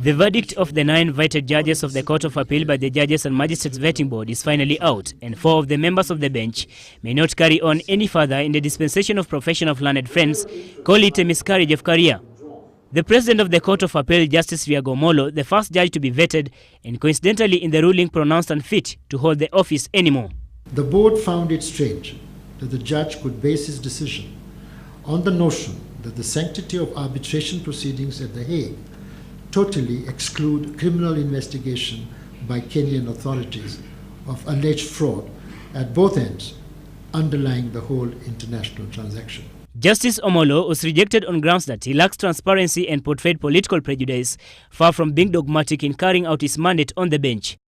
The verdict of the 9 invited judges of the Court of Appeal by the Judges and Magistrates Vetting Board is finally out, and 4 of the members of the bench may not carry on any further in the dispensation of profession of learned friends, call it a miscarriage of career. The President of the Court of Appeal, Justice Riaga Omollo, the first judge to be vetted, and coincidentally in the ruling pronounced unfit to hold the office anymore. The board found it strange that the judge could base his decision on the notion that the sanctity of arbitration proceedings at The Hague totally exclude criminal investigation by Kenyan authorities of alleged fraud at both ends underlying the whole international transaction. Justice Omollo was rejected on grounds that he lacks transparency and portrayed political prejudice, far from being dogmatic in carrying out his mandate on the bench.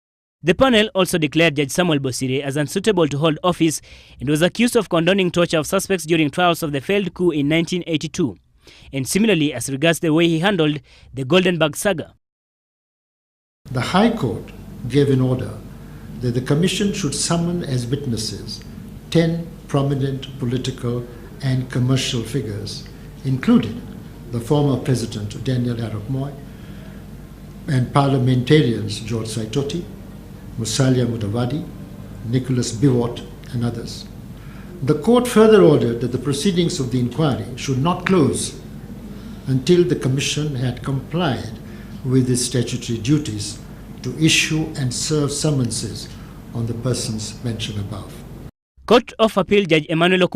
The panel also declared Judge Samuel Bosire as unsuitable to hold office and was accused of condoning torture of suspects during trials of the failed coup in 1982. And similarly as regards the way he handled the Goldenberg saga. The High Court gave an order that the Commission should summon as witnesses 10 prominent political and commercial figures, including the former President Daniel Arap Moi and parliamentarians George Saitoti, Musalia Mudavadi, Nicholas Biwott and others. The court further ordered that the proceedings of the inquiry should not close until the Commission had complied with its statutory duties to issue and serve summonses on the persons mentioned above. Court of Appeal Judge Emmanuel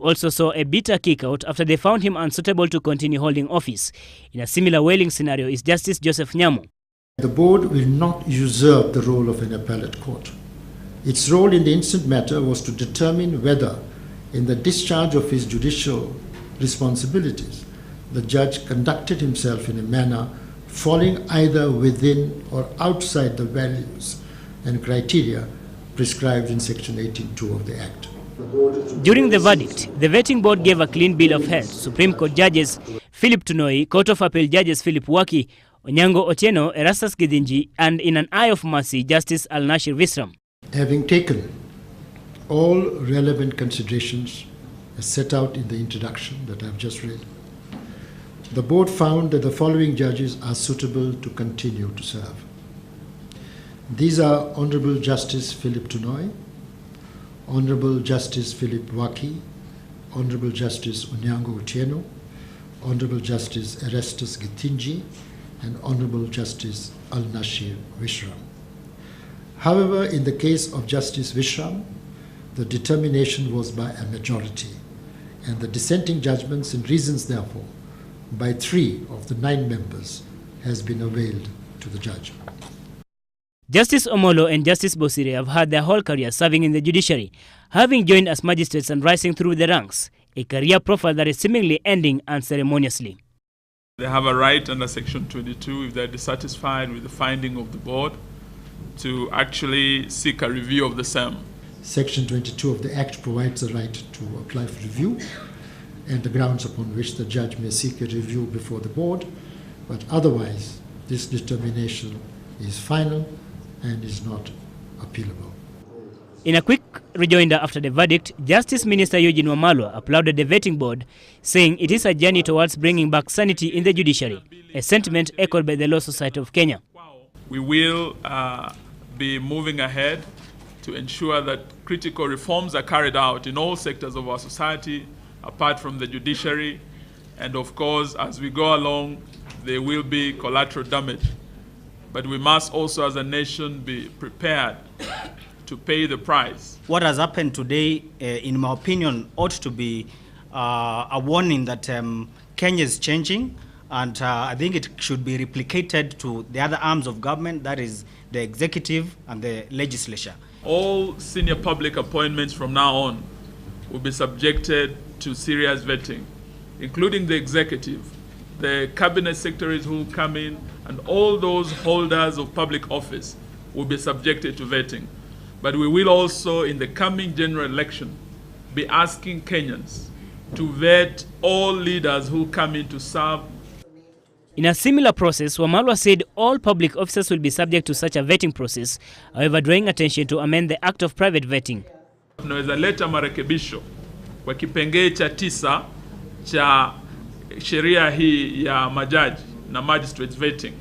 also saw a bitter kick-out after they found him unsuitable to continue holding office. In a similar wailing scenario is Justice Joseph Nyamu. The board will not usurp the role of an appellate court. Its role in the instant matter was to determine whether, in the discharge of his judicial responsibilities, the judge conducted himself in a manner falling either within or outside the values and criteria prescribed in Section 18(2) of the Act. During the verdict, the vetting board gave a clean bill of health. Supreme Court judges Philip Tunoi, Court of Appeal judges Philip Waki, Onyango Otieno, Erastus Githinji, and in an eye of mercy, Justice Al-Nashir Visram. Having taken all relevant considerations as set out in the introduction that I've just read, the board found that the following judges are suitable to continue to serve. These are Honorable Justice Philip Tunoi, Honorable Justice Philip Waki, Honorable Justice Onyango Otieno, Honorable Justice Erastus Githinji, and Honorable Justice Al-Nashir Visram. However, in the case of Justice Visram, the determination was by a majority, and the dissenting judgments and reasons therefore by 3 of the 9 members has been availed to the judge. Justice Omollo and Justice Bosire have had their whole career serving in the judiciary, having joined as magistrates and rising through the ranks, a career profile that is seemingly ending unceremoniously. They have a right under Section 22, if they're dissatisfied with the finding of the board, to actually seek a review of the same. Section 22 of the Act provides a right to apply for review and the grounds upon which the judge may seek a review before the board, but otherwise this determination is final and is not appealable. In a quick rejoinder after the verdict, Justice Minister Eugene Wamalwa applauded the vetting board, saying it is a journey towards bringing back sanity in the judiciary, a sentiment echoed by the Law Society of Kenya. We will be moving ahead to ensure that critical reforms are carried out in all sectors of our society, apart from the judiciary. And of course, as we go along, there will be collateral damage. But we must also, as a nation, be prepared to pay the price. What has happened today, in my opinion, ought to be a warning that Kenya is changing, and I think it should be replicated to the other arms of government, that is the executive and the legislature. All senior public appointments from now on will be subjected to serious vetting, including the executive, the cabinet secretaries who come in, and all those holders of public office will be subjected to vetting. But we will also, in the coming general election, be asking Kenyans to vet all leaders who come in to serve. In a similar process, Wamalwa said all public officers will be subject to such a vetting process, however drawing attention to amend the Act of Private Vetting. Tunaweza leta marekebisho kwa kipengee cha 9 cha sheria hii ya majaji na magistrates vetting,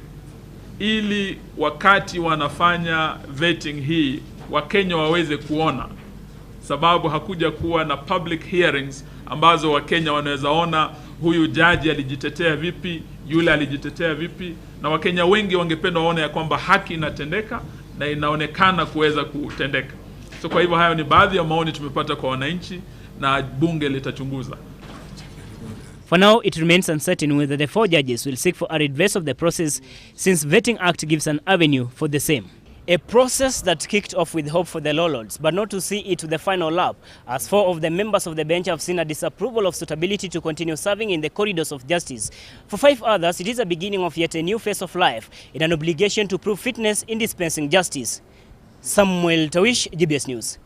ili wakati wanafanya vetting hii Wakenya waweze kuona, sababu hakuja kuwa na public hearings ambazo Wakenya wanaweza ona huyu jaji alijitetea vipi, yule alijitetea vipi, na Wakenya wengi wangependa waone ya kwamba haki inatendeka na inaonekana kuweza kutendeka. So kwa hivyo hayo ni baadhi ya maoni tumepata kwa wananchi na bunge litachunguza. For now, it remains uncertain whether the 4 judges will seek for a redress of the process, since Vetting Act gives an avenue for the same. A process that kicked off with hope for the law lords, but not to see it to the final lap, as 4 of the members of the bench have seen a disapproval of suitability to continue serving in the corridors of justice. For 5 others, it is a beginning of yet a new phase of life in an obligation to prove fitness in dispensing justice. Samuel Tawish, GBS News.